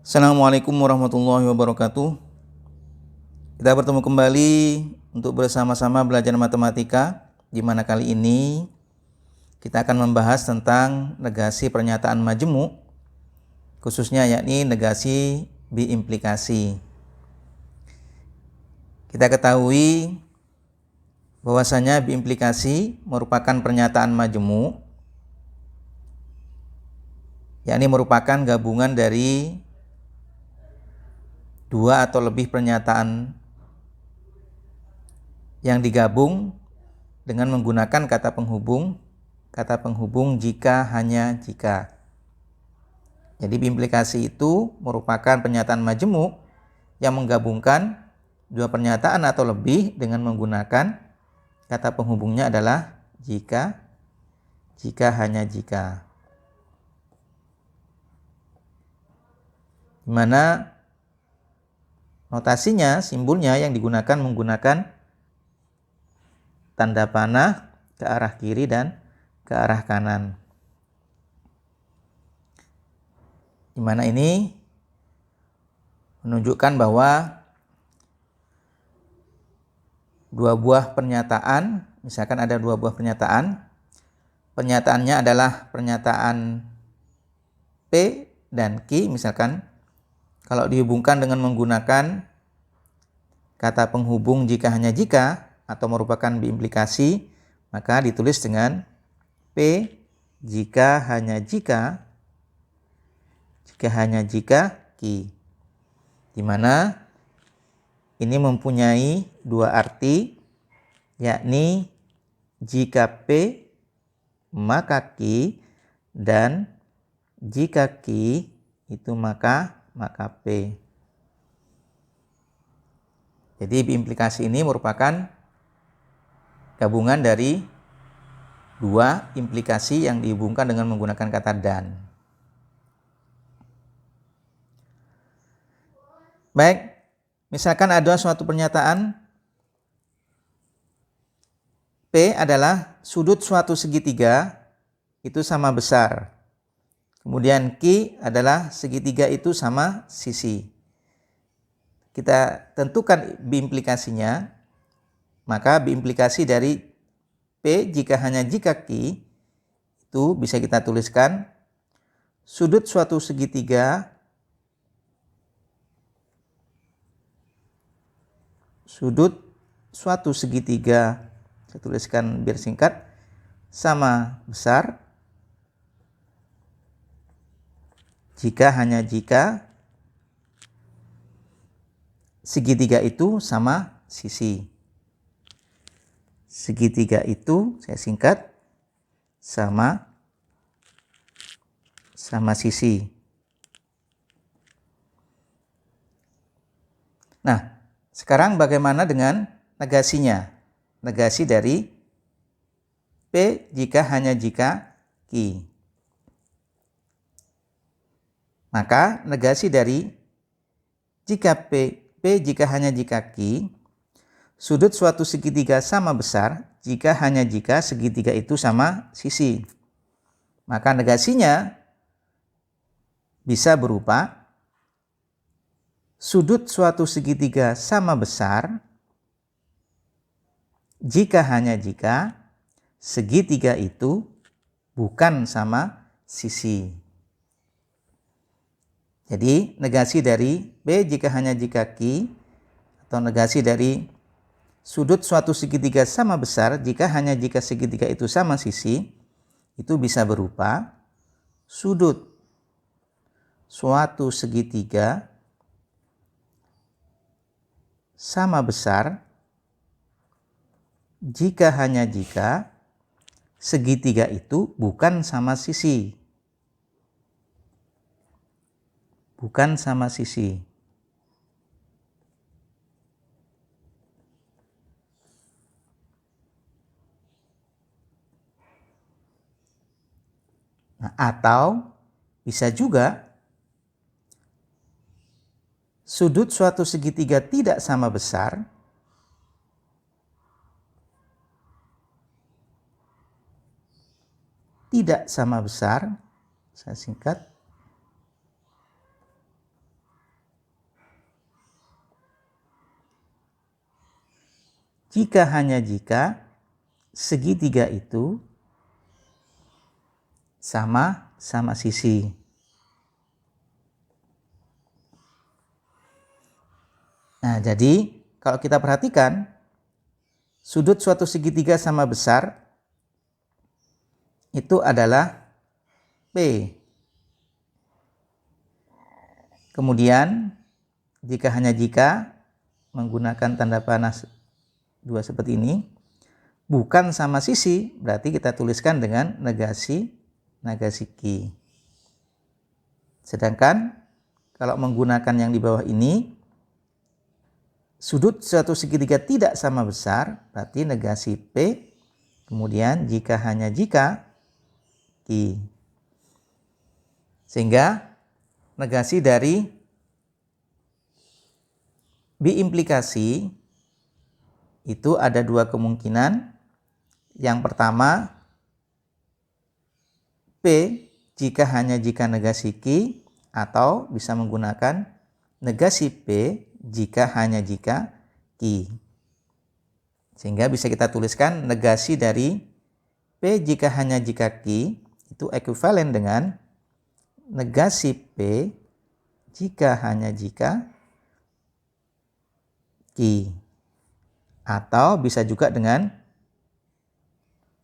Assalamualaikum warahmatullahi wabarakatuh. Kita bertemu kembali untuk bersama-sama belajar matematika, di mana kali ini kita akan membahas tentang negasi pernyataan majemuk, khususnya yakni negasi biimplikasi. Kita ketahui bahwasanya biimplikasi merupakan pernyataan majemuk, yakni merupakan gabungan dari dua atau lebih pernyataan yang digabung dengan menggunakan kata penghubung jika hanya jika. Jadi biimplikasi itu merupakan pernyataan majemuk yang menggabungkan dua pernyataan atau lebih dengan menggunakan kata penghubungnya adalah jika hanya jika. Di mana notasinya, simbolnya yang digunakan menggunakan tanda panah ke arah kiri dan ke arah kanan. Di mana ini menunjukkan bahwa dua buah pernyataan, misalkan ada dua buah pernyataan, pernyataannya adalah pernyataan P dan Q, misalkan kalau dihubungkan dengan menggunakan kata penghubung jika hanya jika atau merupakan biimplikasi, maka ditulis dengan P jika hanya jika Q, di mana ini mempunyai dua arti, yakni jika P maka Q, dan jika Q itu maka P. Jadi biimplikasi ini merupakan gabungan dari dua implikasi yang dihubungkan dengan menggunakan kata dan. Baik, misalkan ada suatu pernyataan P adalah sudut suatu segitiga itu sama besar. Kemudian Q adalah segitiga itu sama sisi. Kita tentukan biimplikasinya, maka biimplikasi dari P jika hanya jika Q itu bisa kita tuliskan sudut suatu segitiga saya tuliskan biar singkat, sama besar jika hanya jika segitiga itu sama sisi. Segitiga itu saya singkat sama sisi. Nah, sekarang bagaimana dengan negasinya? Negasi dari P jika hanya jika Q. Maka negasi dari jika P jika hanya jika Q, sudut suatu segitiga sama besar jika hanya jika segitiga itu sama sisi. Maka negasinya bisa berupa sudut suatu segitiga sama besar jika hanya jika segitiga itu bukan sama sisi. Jadi negasi dari P jika hanya jika Q, atau negasi dari sudut suatu segitiga sama besar jika hanya jika segitiga itu sama sisi, itu bisa berupa sudut suatu segitiga sama besar jika hanya jika segitiga itu bukan sama sisi. Bukan sama sisi. Nah, atau bisa juga sudut suatu segitiga tidak sama besar saya singkat, jika hanya jika segitiga itu sama sisi. Nah, jadi kalau kita perhatikan sudut suatu segitiga sama besar itu adalah P. Kemudian jika hanya jika menggunakan tanda panah dua seperti ini bukan sama sisi, berarti kita tuliskan dengan negasi Ki. Sedangkan kalau menggunakan yang di bawah ini sudut suatu segitiga tidak sama besar, berarti negasi P, kemudian jika hanya jika Ki. Sehingga negasi dari biimplikasi itu ada dua kemungkinan. Yang pertama, P jika hanya jika negasi Ki, atau bisa menggunakan negasi P jika hanya jika Ki. Sehingga bisa kita tuliskan negasi dari P jika hanya jika Ki itu ekuivalen dengan negasi P jika hanya jika Ki. Atau bisa juga dengan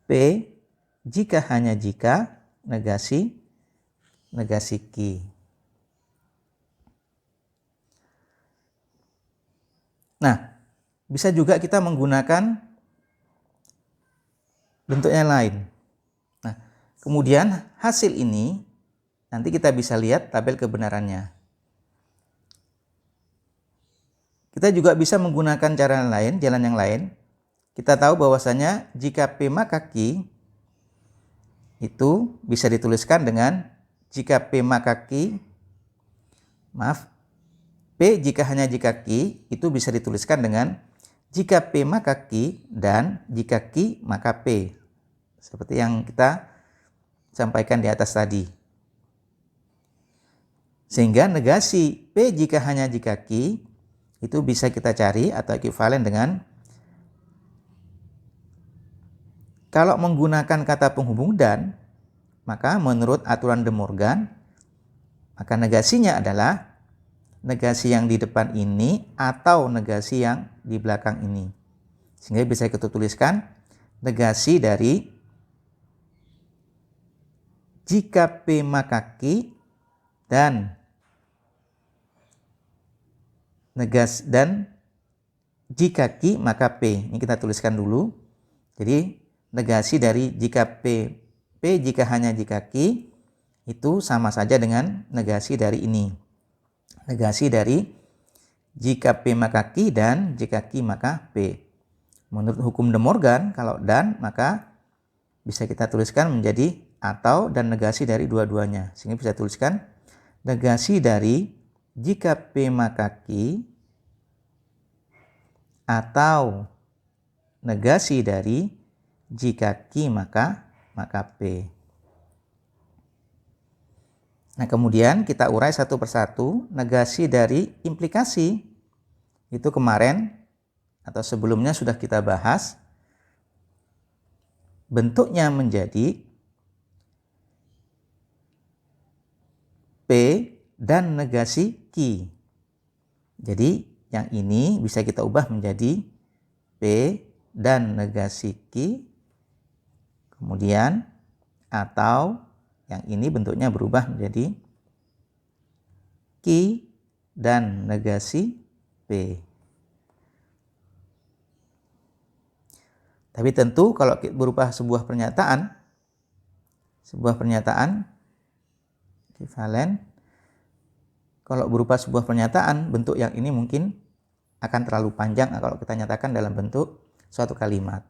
P jika hanya jika negasi Ki. Nah, bisa juga kita menggunakan bentuk yang lain. Nah, kemudian hasil ini nanti kita bisa lihat tabel kebenarannya. Kita juga bisa menggunakan cara lain, jalan yang lain. Kita tahu bahwasanya jika P maka Ki itu bisa dituliskan dengan jika P maka Ki, P jika hanya jika Ki itu bisa dituliskan dengan jika P maka Ki dan jika Ki maka P. Seperti yang kita sampaikan di atas tadi. Sehingga negasi P jika hanya jika Ki itu bisa kita cari atau ekuivalen dengan kalau menggunakan kata penghubung dan, maka menurut aturan De Morgan, maka negasinya adalah negasi yang di depan ini atau negasi yang di belakang ini. Sehingga bisa kita tuliskan negasi dari jika P maka Ki dan jika Ki maka P. Ini kita tuliskan dulu. Jadi negasi dari jika P jika hanya jika Ki itu sama saja dengan negasi dari ini. Negasi dari jika P maka Ki dan jika Ki maka P. Menurut hukum De Morgan, kalau dan maka bisa kita tuliskan menjadi atau dan negasi dari dua-duanya. Sehingga bisa tuliskan negasi dari jika P maka Ki atau negasi dari jika Ki maka P. Nah, kemudian kita urai satu persatu negasi dari implikasi. Itu kemarin atau sebelumnya sudah kita bahas. Bentuknya menjadi P dan negasi Ki. Jadi yang ini bisa kita ubah menjadi P dan negasi Ki. Kemudian atau yang ini bentuknya berubah menjadi Ki dan negasi P. Tapi tentu kalau berupa sebuah pernyataan ekuivalen, kalau berupa sebuah pernyataan, bentuk yang ini mungkin akan terlalu panjang kalau kita nyatakan dalam bentuk suatu kalimat.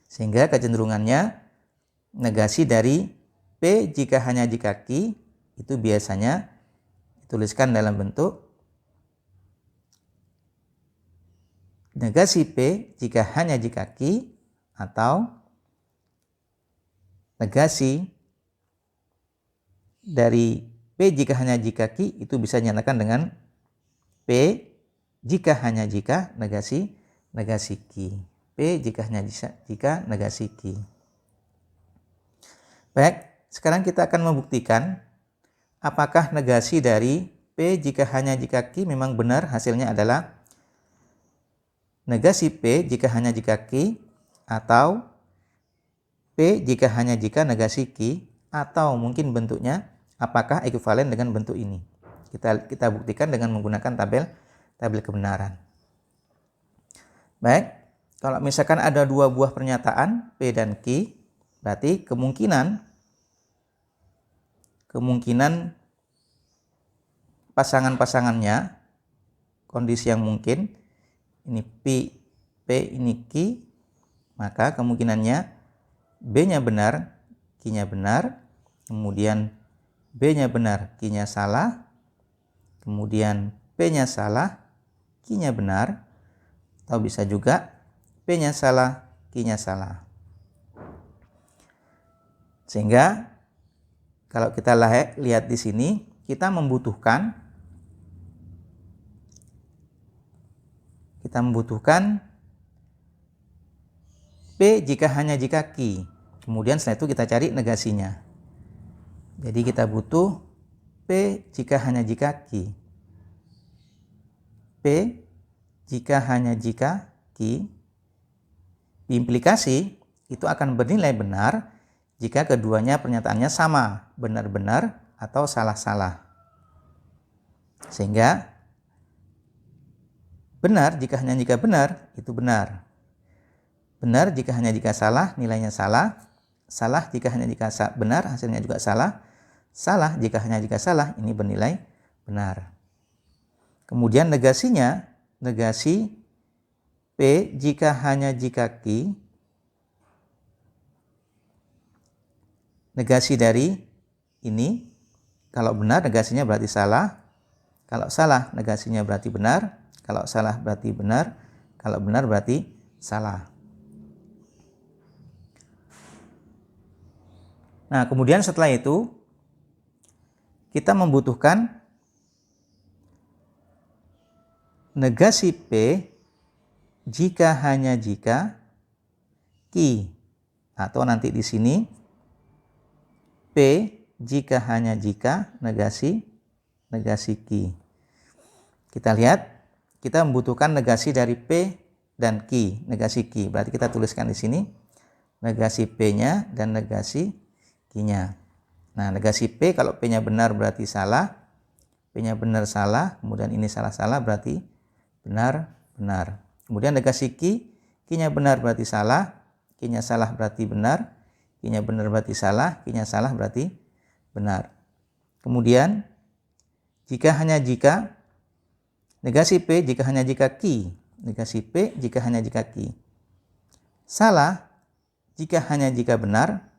Sehingga kecenderungannya negasi dari P jika hanya jika Ki itu biasanya dituliskan dalam bentuk negasi P jika hanya jika Ki atau negasi dari P jika hanya jika Ki itu bisa dinyatakan dengan P jika hanya jika negasi negasi ki. P jika hanya jika negasi ki. Baik, sekarang kita akan membuktikan apakah negasi dari P jika hanya jika ki memang benar. Hasilnya adalah negasi P jika hanya jika ki, atau P jika hanya jika negasi ki, atau mungkin bentuknya apakah ekuivalen dengan bentuk ini. Kita buktikan dengan menggunakan tabel kebenaran. Baik, kalau misalkan ada dua buah pernyataan P dan Q, berarti kemungkinan pasangan-pasangannya, kondisi yang mungkin, ini P ini Q, maka kemungkinannya B-nya benar, Q-nya benar, kemudian B-nya benar, Q-nya salah, kemudian P-nya salah, Q-nya benar, atau bisa juga P-nya salah, Q-nya salah. Sehingga kalau kita lihat di sini, kita membutuhkan P jika hanya jika Q. Kemudian setelah itu kita cari negasinya. Jadi kita butuh P jika hanya jika Q. P jika hanya jika Q, implikasi itu akan bernilai benar jika keduanya pernyataannya sama, benar-benar atau salah-salah. Sehingga benar jika hanya jika benar, itu benar. Benar jika hanya jika salah, nilainya salah. Salah jika hanya jika benar, hasilnya juga salah. Salah jika hanya jika salah, ini bernilai benar. Kemudian negasinya, negasi P jika hanya jika Q, negasi dari ini, kalau benar negasinya berarti salah, kalau salah negasinya berarti benar, kalau salah berarti benar, kalau benar berarti salah. Nah, kemudian setelah itu kita membutuhkan negasi P jika hanya jika Q, atau nanti di sini P jika hanya jika negasi Q. Kita lihat, kita membutuhkan negasi dari P dan Q, negasi Q. Berarti kita tuliskan di sini negasi P-nya dan negasi Q-nya. Nah, negasi P kalau P-nya benar berarti salah, P-nya benar salah, kemudian ini salah-salah berarti benar-benar. Kemudian negasi Q, Q-nya benar berarti salah, Q-nya salah berarti benar, Q-nya benar berarti salah, Q-nya salah berarti benar. Kemudian jika hanya jika, negasi P jika hanya jika Q, negasi P jika hanya jika Q. Salah jika hanya jika benar,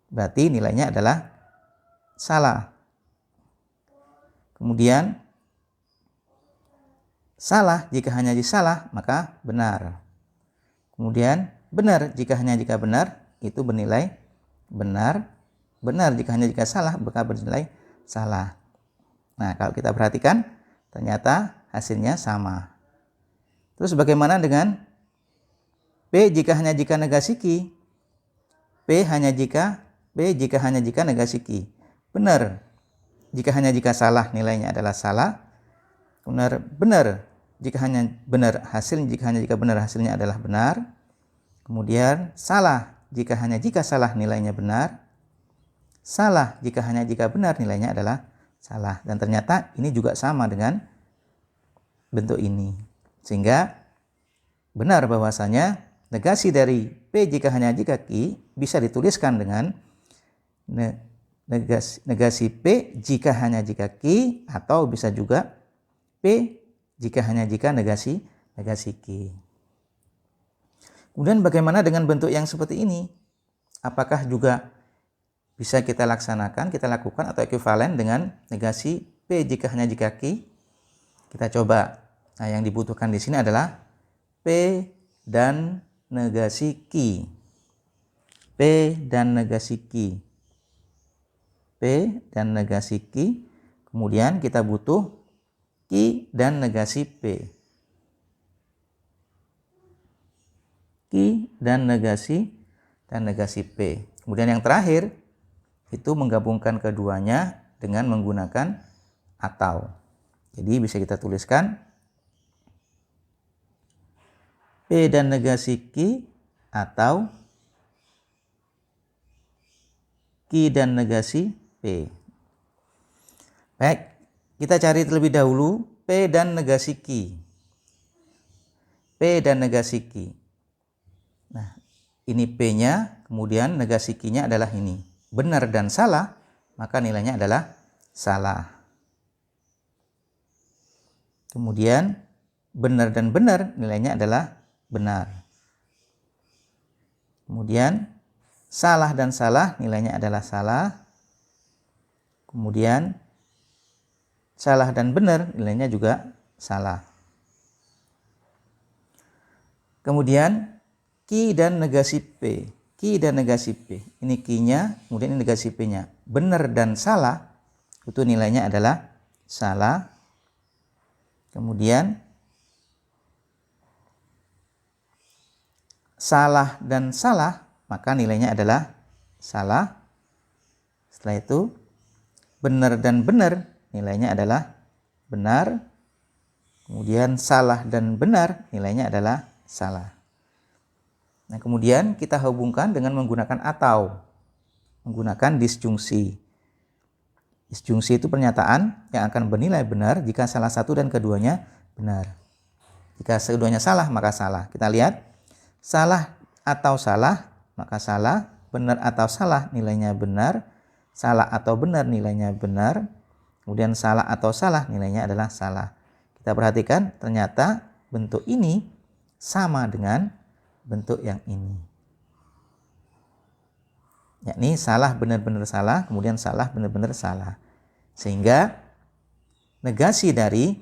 berarti nilainya adalah salah. Kemudian salah jika hanya jika salah, maka benar. Kemudian benar jika hanya jika benar, itu bernilai benar. Benar jika hanya jika salah, maka bernilai salah. Nah, kalau kita perhatikan, ternyata hasilnya sama. Terus bagaimana dengan P jika hanya jika negasi Q? P jika hanya jika negasi Q. Benar jika hanya jika salah, nilainya adalah salah. Benar jika hanya benar, jika hanya jika benar, hasilnya adalah benar. Kemudian salah jika hanya jika salah, nilainya benar. Salah jika hanya jika benar, nilainya adalah salah. Dan ternyata ini juga sama dengan bentuk ini. Sehingga benar bahwasanya negasi dari P jika hanya jika Q bisa dituliskan dengan negasi P jika hanya jika Q, atau bisa juga P jika hanya jika negasi Q. Kemudian bagaimana dengan bentuk yang seperti ini? Apakah juga bisa kita lakukan atau ekuivalen dengan negasi P jika hanya jika Q? Kita coba. Nah, yang dibutuhkan di sini adalah P dan negasi Q. P dan negasi Q. P dan negasi Q. Kemudian kita butuh Q dan negasi P. Q dan negasi P. Kemudian yang terakhir itu menggabungkan keduanya dengan menggunakan atau. Jadi bisa kita tuliskan P dan negasi Q atau Q dan negasi P. Baik, kita cari terlebih dahulu P dan negasi Q. P dan negasi Q. Nah, ini P-nya, kemudian negasi Q-nya adalah ini. Benar dan salah, maka nilainya adalah salah. Kemudian benar dan benar, nilainya adalah benar. Kemudian salah dan salah, nilainya adalah salah. Kemudian salah dan benar, nilainya juga salah. Kemudian Q dan negasi P. Q dan negasi P. Ini Q-nya, kemudian ini negasi P-nya. Benar dan salah, itu nilainya adalah salah. Kemudian salah dan salah, maka nilainya adalah salah. Setelah itu benar dan benar, nilainya adalah benar. Kemudian salah dan benar, nilainya adalah salah. Nah, kemudian kita hubungkan dengan menggunakan atau, menggunakan disjungsi. Disjungsi itu pernyataan yang akan bernilai benar jika salah satu dan keduanya benar. Jika keduanya salah, maka salah. Kita lihat, salah atau salah, maka salah. Benar atau salah, nilainya benar. Salah atau benar, nilainya benar. Kemudian salah atau salah, nilainya adalah salah. Kita perhatikan, ternyata bentuk ini sama dengan bentuk yang ini. Yakni salah benar-benar salah, kemudian salah benar-benar salah. Sehingga negasi dari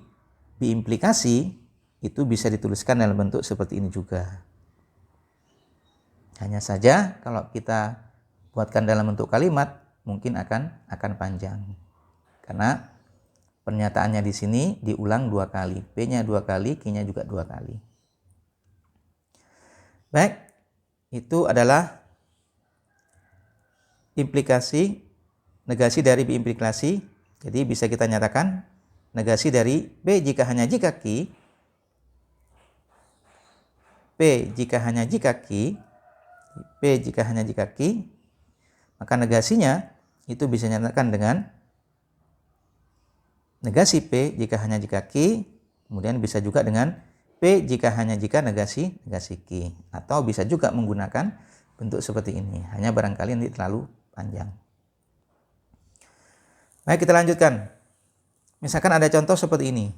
biimplikasi itu bisa dituliskan dalam bentuk seperti ini juga. Hanya saja kalau kita buatkan dalam bentuk kalimat mungkin akan panjang. Karena pernyataannya di sini diulang 2 kali. P-nya 2 kali, Q-nya juga 2 kali. Baik, itu adalah implikasi, negasi dari biimplikasi. Jadi bisa kita nyatakan negasi dari P jika hanya jika Q, P jika hanya jika Q, P jika hanya jika Q, maka negasinya itu bisa dinyatakan dengan negasi P jika hanya jika Q, kemudian bisa juga dengan P jika hanya jika negasi Q, atau bisa juga menggunakan bentuk seperti ini. Hanya barangkali nanti terlalu panjang. Baik, kita lanjutkan. Misalkan ada contoh seperti ini.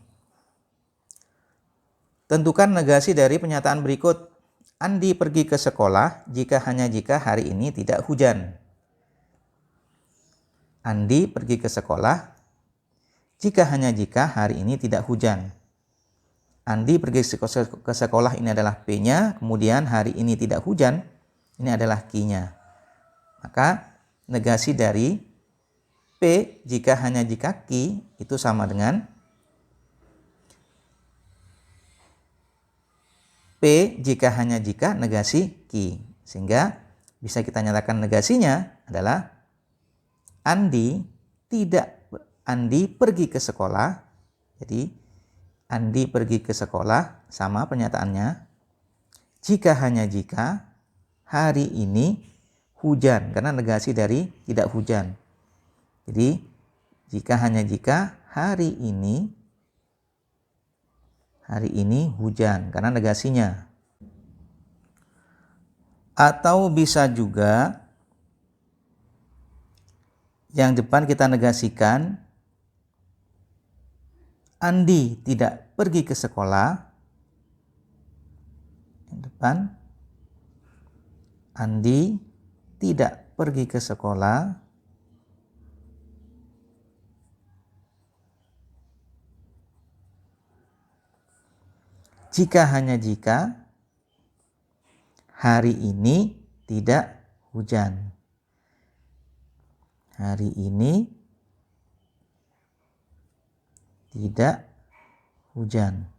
Tentukan negasi dari pernyataan berikut. Andi pergi ke sekolah jika hanya jika hari ini tidak hujan. Andi pergi ke sekolah jika hanya jika hari ini tidak hujan. Andi pergi ke sekolah, ini adalah P-nya, kemudian hari ini tidak hujan, ini adalah Q-nya. Maka negasi dari P jika hanya jika Q itu sama dengan P jika hanya jika negasi Q. Sehingga bisa kita nyatakan negasinya adalah Andi pergi ke sekolah. Jadi Andi pergi ke sekolah, sama pernyataannya. Jika hanya jika hari ini hujan, karena negasi dari tidak hujan. Jadi jika hanya jika hari ini hujan, karena negasinya. Atau bisa juga yang depan kita negasikan, Andi tidak pergi ke sekolah. Yang depan, Andi tidak pergi ke sekolah jika hanya jika hari ini tidak hujan. Hari ini tidak hujan.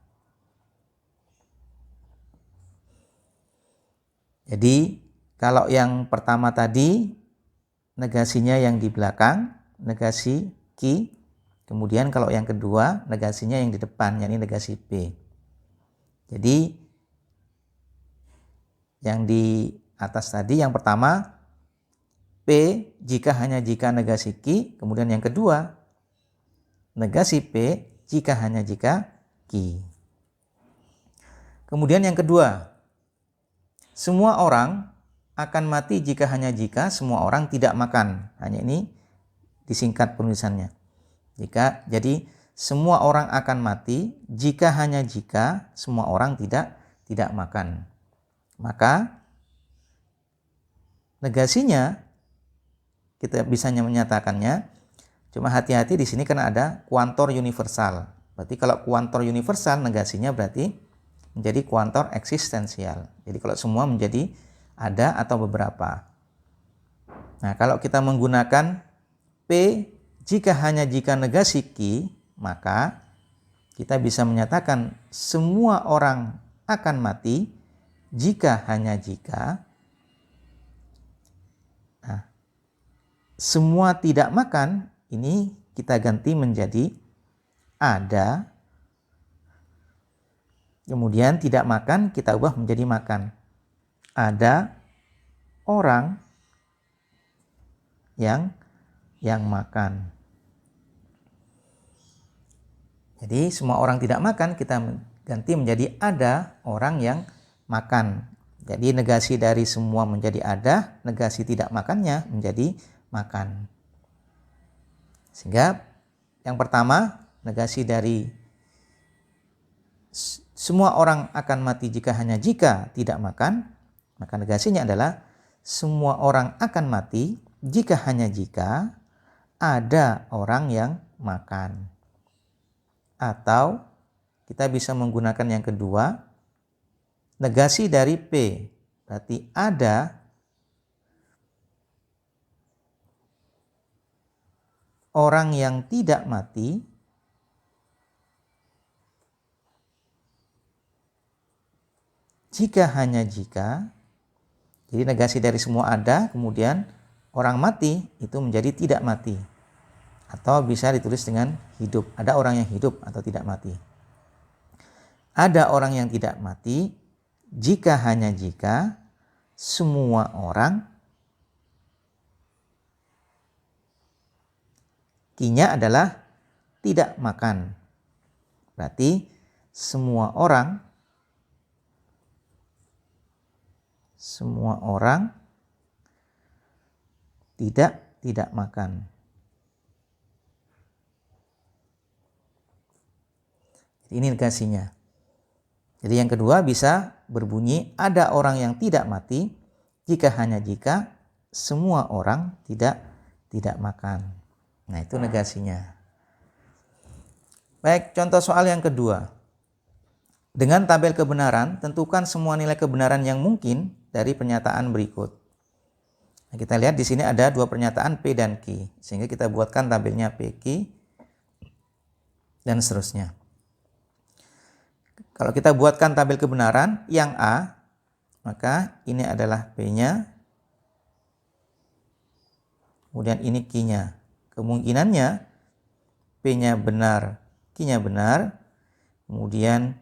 Jadi kalau yang pertama tadi negasinya yang di belakang, negasi ki. Kemudian kalau yang kedua negasinya yang di depan, yakni negasi p. Jadi yang di atas tadi yang pertama P jika hanya jika negasi ki, kemudian yang kedua negasi P jika hanya jika ki. Kemudian yang kedua, semua orang akan mati jika hanya jika semua orang tidak makan. Hanya ini disingkat penulisannya. Jadi semua orang akan mati jika hanya jika semua orang tidak makan. Maka negasinya kita bisa menyatakannya, cuma hati-hati di sini karena ada kuantor universal. Berarti kalau kuantor universal negasinya berarti menjadi kuantor eksistensial. Jadi kalau semua menjadi ada atau beberapa. Nah, kalau kita menggunakan P jika hanya jika negasi ki, maka kita bisa menyatakan semua orang akan mati jika hanya jika semua tidak makan, ini kita ganti menjadi ada. Kemudian tidak makan kita ubah menjadi makan. Ada orang yang makan. Jadi semua orang tidak makan kita ganti menjadi ada orang yang makan. Jadi negasi dari semua menjadi ada, negasi tidak makannya menjadi makan. Sehingga yang pertama negasi dari semua orang akan mati jika hanya jika tidak makan, maka negasinya adalah semua orang akan mati jika hanya jika ada orang yang makan. Atau kita bisa menggunakan yang kedua, negasi dari P, berarti ada orang yang tidak mati jika hanya jika. Jadi negasi dari semua ada, kemudian orang mati itu menjadi tidak mati. Atau bisa ditulis dengan hidup. Ada orang yang hidup atau tidak mati. Ada orang yang tidak mati jika hanya jika semua orang, kinya adalah tidak makan. Berarti semua orang tidak makan. Ini negasinya. Jadi yang kedua bisa berbunyi ada orang yang tidak mati jika hanya jika semua orang tidak makan. Nah, itu negasinya. Baik, contoh soal yang kedua. Dengan tabel kebenaran, tentukan semua nilai kebenaran yang mungkin dari pernyataan berikut. Nah, kita lihat di sini ada dua pernyataan P dan Q, sehingga kita buatkan tabelnya P, Q, dan seterusnya. Kalau kita buatkan tabel kebenaran yang A, maka ini adalah P-nya, kemudian ini Q-nya. Kemungkinannya P-nya benar, Q-nya benar, kemudian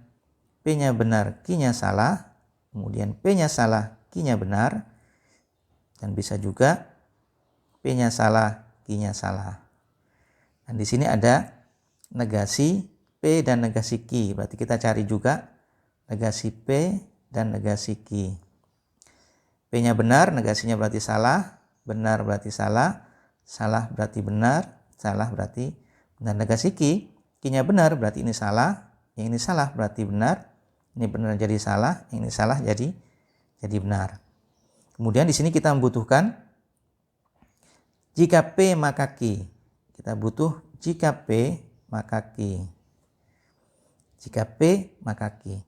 P-nya benar, Q-nya salah, kemudian P-nya salah, Q-nya benar, dan bisa juga P-nya salah, Q-nya salah. Dan di sini ada negasi P dan negasi Q. Berarti kita cari juga negasi P dan negasi Q. P-nya benar, negasinya berarti salah, benar berarti salah, salah berarti benar, salah berarti benar. Negasi Q, Q-nya benar berarti ini salah, yang ini salah berarti benar, ini benar jadi salah, yang ini salah jadi benar. Kemudian di sini kita membutuhkan jika P maka Q. Kita butuh jika P maka Q. Jika P maka Q.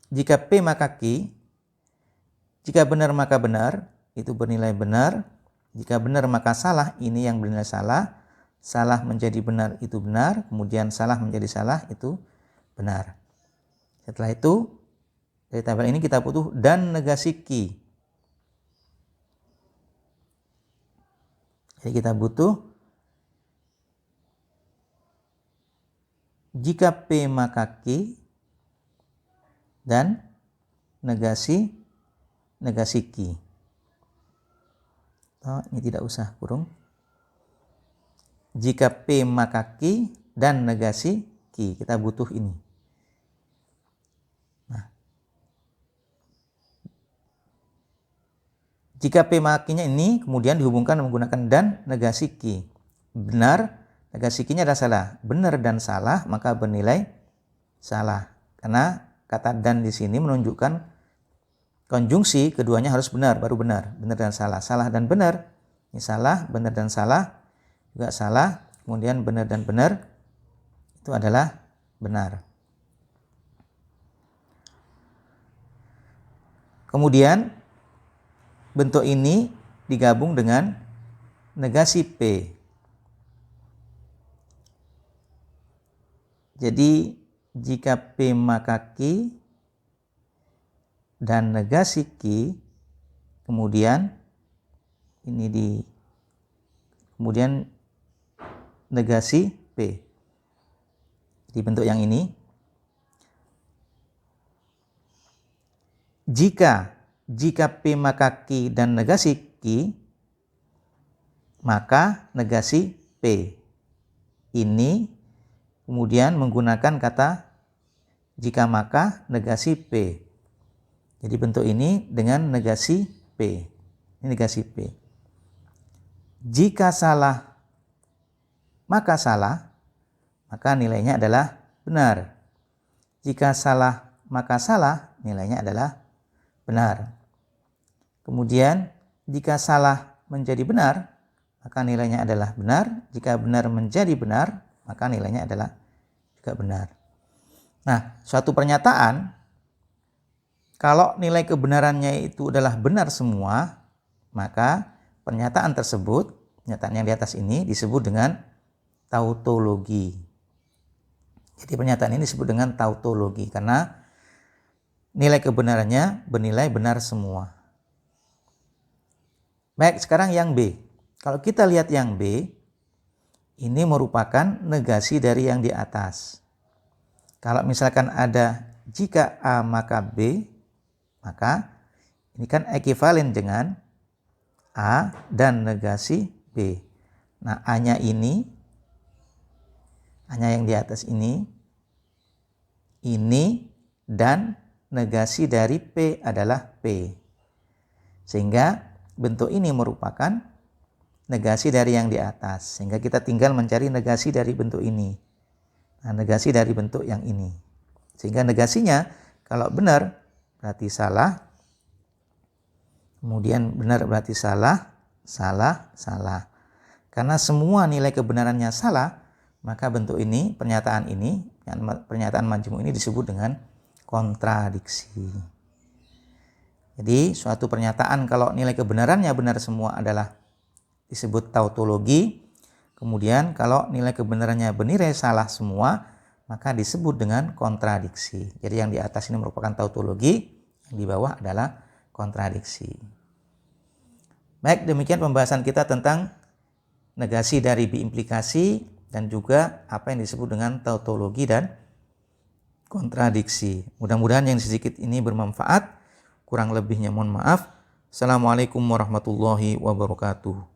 Jika P maka Q, jika benar maka benar, itu bernilai benar. Jika benar maka salah, ini yang bernilai salah. Salah menjadi benar, itu benar. Kemudian salah menjadi salah, itu benar. Setelah itu dari tabel ini kita butuh dan negasi ki. Jadi kita butuh jika P maka Q dan negasi Q. Oh, ini tidak usah kurung. Jika P maka Q dan negasi Q. Kita butuh ini. Nah, jika P maka Q-nya ini kemudian dihubungkan menggunakan dan negasi Q. Benar, negasi Q-nya adalah salah. Benar dan salah maka bernilai salah. Karena kata dan di sini menunjukkan konjungsi keduanya harus benar, baru benar. Benar dan salah. Salah dan benar. Ini salah, benar dan salah. Juga salah, kemudian benar dan benar. Itu adalah benar. Kemudian bentuk ini digabung dengan negasi P. Jadi jika P maka Q dan negasi Q, kemudian ini kemudian negasi P. Di bentuk yang ini, jika P maka Q dan negasi Q, maka negasi P. Ini kemudian menggunakan kata jika maka negasi P. Jadi bentuk ini dengan negasi P. Ini negasi P. Jika salah, maka nilainya adalah benar. Jika salah, maka salah, nilainya adalah benar. Kemudian, jika salah menjadi benar, maka nilainya adalah benar. Jika benar menjadi benar, maka nilainya adalah juga benar. Nah, suatu pernyataan, kalau nilai kebenarannya itu adalah benar semua, maka pernyataan tersebut, pernyataan yang di atas ini disebut dengan tautologi. Jadi pernyataan ini disebut dengan tautologi karena nilai kebenarannya bernilai benar semua. Baik, sekarang yang B. Kalau kita lihat yang B, ini merupakan negasi dari yang di atas. Kalau misalkan ada jika A maka B, maka ini kan ekuivalen dengan A dan negasi B. Nah, A-nya ini, A-nya yang di atas ini dan negasi dari P adalah P. Sehingga bentuk ini merupakan negasi dari yang di atas. Sehingga kita tinggal mencari negasi dari bentuk ini. Nah, negasi dari bentuk yang ini. Sehingga negasinya kalau benar berarti salah, kemudian benar berarti salah. Karena semua nilai kebenarannya salah, maka bentuk ini, pernyataan majmuk ini disebut dengan kontradiksi. Jadi suatu pernyataan kalau nilai kebenarannya benar semua adalah disebut tautologi. Kemudian kalau nilai kebenarannya bernilai salah semua, maka disebut dengan kontradiksi. Jadi yang di atas ini merupakan tautologi, yang di bawah adalah kontradiksi. Baik, demikian pembahasan kita tentang negasi dari biimplikasi dan juga apa yang disebut dengan tautologi dan kontradiksi. Mudah-mudahan yang sedikit ini bermanfaat. Kurang lebihnya mohon maaf. Assalamualaikum warahmatullahi wabarakatuh.